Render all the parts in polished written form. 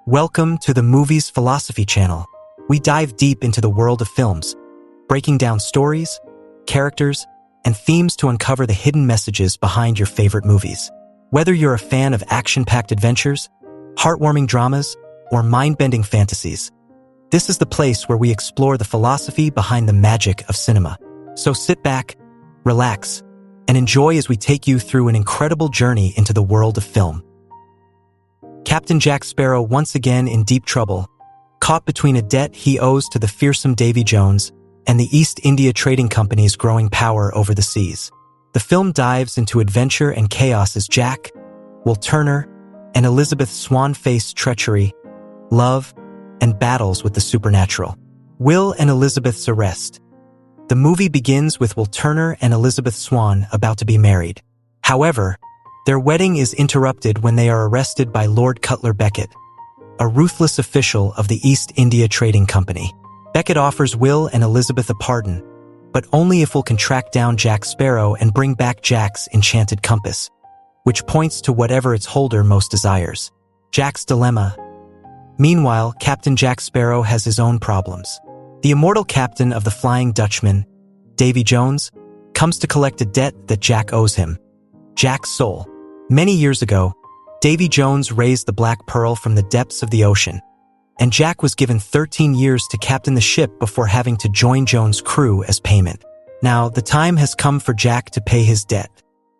Welcome to the Movies Philosophy channel. We dive deep into the world of films, breaking down stories, characters, and themes to uncover the hidden messages behind your favorite movies. Whether you're a fan of action-packed adventures, heartwarming dramas, or mind-bending fantasies, this is the place where we explore the philosophy behind the magic of cinema. So sit back, relax, and enjoy as we take you through an incredible journey into the world of film. Captain Jack Sparrow once again in deep trouble, caught between a debt he owes to the fearsome Davy Jones and the East India Trading Company's growing power over the seas. The film dives into adventure and chaos as Jack, Will Turner, and Elizabeth Swann face treachery, love, and battles with the supernatural. Will and Elizabeth's arrest. The movie begins with Will Turner and Elizabeth Swann about to be married. However, their wedding is interrupted when they are arrested by Lord Cutler Beckett, a ruthless official of the East India Trading Company. Beckett offers Will and Elizabeth a pardon, but only if Will can track down Jack Sparrow and bring back Jack's enchanted compass, which points to whatever its holder most desires. Jack's dilemma. Meanwhile, Captain Jack Sparrow has his own problems. The immortal captain of the Flying Dutchman, Davy Jones, comes to collect a debt that Jack owes him. Jack's soul. Many years ago, Davy Jones raised the Black Pearl from the depths of the ocean, and Jack was given 13 years to captain the ship before having to join Jones' crew as payment. Now, the time has come for Jack to pay his debt.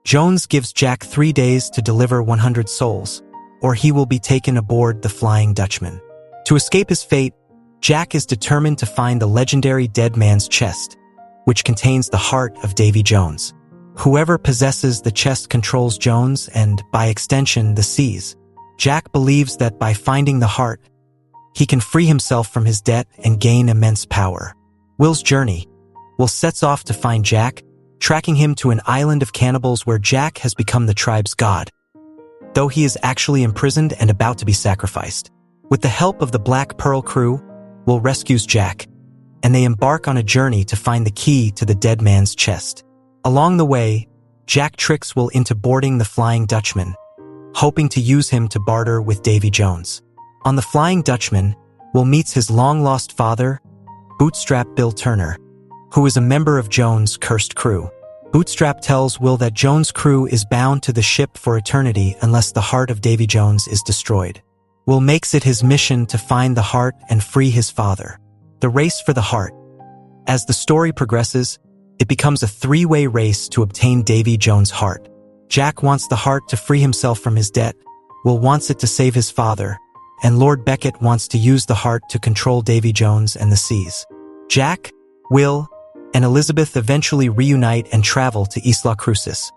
Jones gives Jack 3 days to deliver 100 souls, or he will be taken aboard the Flying Dutchman. To escape his fate, Jack is determined to find the legendary Dead Man's Chest, which contains the heart of Davy Jones. Whoever possesses the chest controls Jones and, by extension, the seas. Jack believes that by finding the heart, he can free himself from his debt and gain immense power. Will's journey. Will sets off to find Jack, tracking him to an island of cannibals where Jack has become the tribe's god, though he is actually imprisoned and about to be sacrificed. With the help of the Black Pearl crew, Will rescues Jack, and they embark on a journey to find the key to the Dead Man's Chest. Along the way, Jack tricks Will into boarding the Flying Dutchman, hoping to use him to barter with Davy Jones. On the Flying Dutchman, Will meets his long-lost father, Bootstrap Bill Turner, who is a member of Jones' cursed crew. Bootstrap tells Will that Jones' crew is bound to the ship for eternity unless the heart of Davy Jones is destroyed. Will makes it his mission to find the heart and free his father. The race for the heart. As the story progresses, it becomes a three-way race to obtain Davy Jones' heart. Jack wants the heart to free himself from his debt, Will wants it to save his father, and Lord Beckett wants to use the heart to control Davy Jones and the seas. Jack, Will, and Elizabeth eventually reunite and travel to Isla Crucis,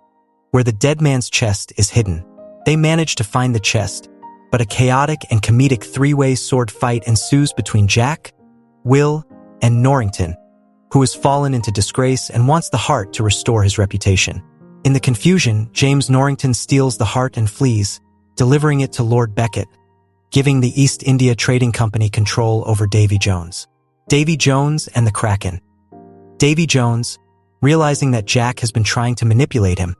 where the Dead Man's Chest is hidden. They manage to find the chest, but a chaotic and comedic three-way sword fight ensues between Jack, Will, and Norrington, who has fallen into disgrace and wants the heart to restore his reputation. In the confusion, James Norrington steals the heart and flees, delivering it to Lord Beckett, giving the East India Trading Company control over Davy Jones. Davy Jones and the Kraken. Davy Jones, realizing that Jack has been trying to manipulate him,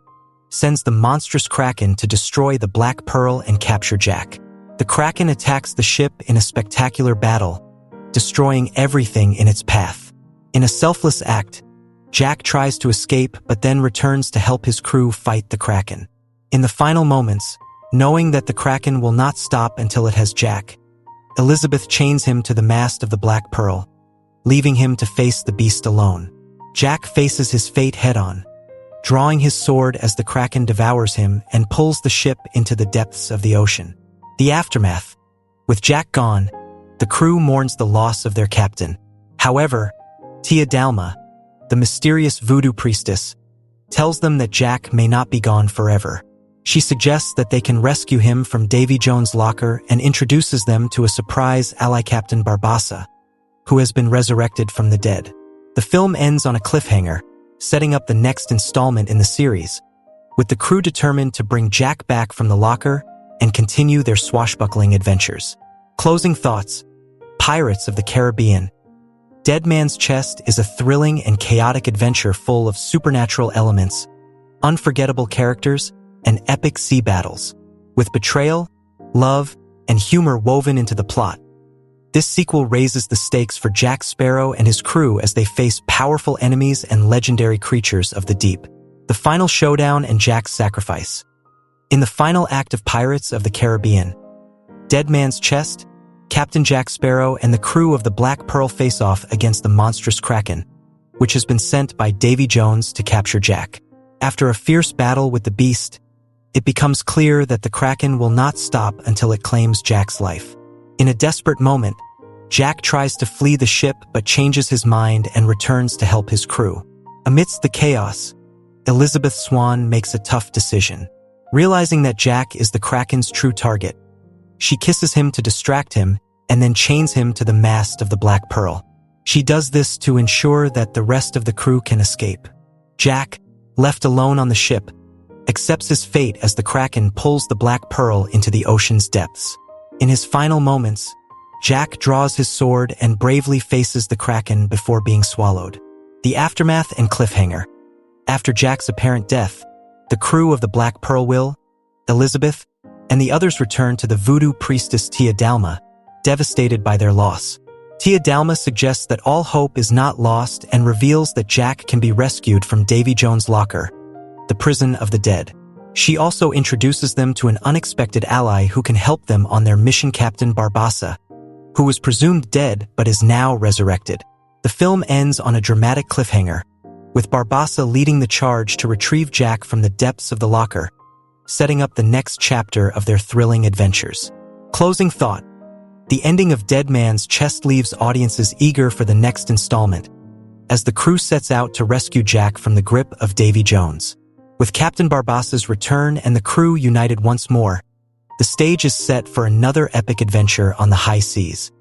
sends the monstrous Kraken to destroy the Black Pearl and capture Jack. The Kraken attacks the ship in a spectacular battle, destroying everything in its path. In a selfless act, Jack tries to escape but then returns to help his crew fight the Kraken. In the final moments, knowing that the Kraken will not stop until it has Jack, Elizabeth chains him to the mast of the Black Pearl, leaving him to face the beast alone. Jack faces his fate head-on, drawing his sword as the Kraken devours him and pulls the ship into the depths of the ocean. The aftermath. With Jack gone, the crew mourns the loss of their captain. However, Tia Dalma, the mysterious voodoo priestess, tells them that Jack may not be gone forever. She suggests that they can rescue him from Davy Jones' locker and introduces them to a surprise ally, Captain Barbossa, who has been resurrected from the dead. The film ends on a cliffhanger, setting up the next installment in the series, with the crew determined to bring Jack back from the locker and continue their swashbuckling adventures. Closing thoughts. Pirates of the Caribbean. Dead Man's Chest is a thrilling and chaotic adventure full of supernatural elements, unforgettable characters, and epic sea battles. With betrayal, love, and humor woven into the plot. This sequel raises the stakes for Jack Sparrow and his crew as they face powerful enemies and legendary creatures of the deep. The final showdown and Jack's sacrifice. In the final act of Pirates of the Caribbean, Dead Man's Chest, Captain Jack Sparrow and the crew of the Black Pearl face off against the monstrous Kraken, which has been sent by Davy Jones to capture Jack. After a fierce battle with the beast, it becomes clear that the Kraken will not stop until it claims Jack's life. In a desperate moment, Jack tries to flee the ship but changes his mind and returns to help his crew. Amidst the chaos, Elizabeth Swann makes a tough decision. Realizing that Jack is the Kraken's true target, she kisses him to distract him and then chains him to the mast of the Black Pearl. She does this to ensure that the rest of the crew can escape. Jack, left alone on the ship, accepts his fate as the Kraken pulls the Black Pearl into the ocean's depths. In his final moments, Jack draws his sword and bravely faces the Kraken before being swallowed. The aftermath and cliffhanger. After Jack's apparent death, the crew of the Black Pearl will, Elizabeth, and the others return to the voodoo priestess Tia Dalma, devastated by their loss. Tia Dalma suggests that all hope is not lost and reveals that Jack can be rescued from Davy Jones' locker, the prison of the dead. She also introduces them to an unexpected ally who can help them on their mission, Captain Barbossa, who was presumed dead but is now resurrected. The film ends on a dramatic cliffhanger, with Barbossa leading the charge to retrieve Jack from the depths of the locker, setting up the next chapter of their thrilling adventures. Closing thought. The ending of Dead Man's Chest leaves audiences eager for the next installment, as the crew sets out to rescue Jack from the grip of Davy Jones. With Captain Barbossa's return and the crew united once more, the stage is set for another epic adventure on the high seas.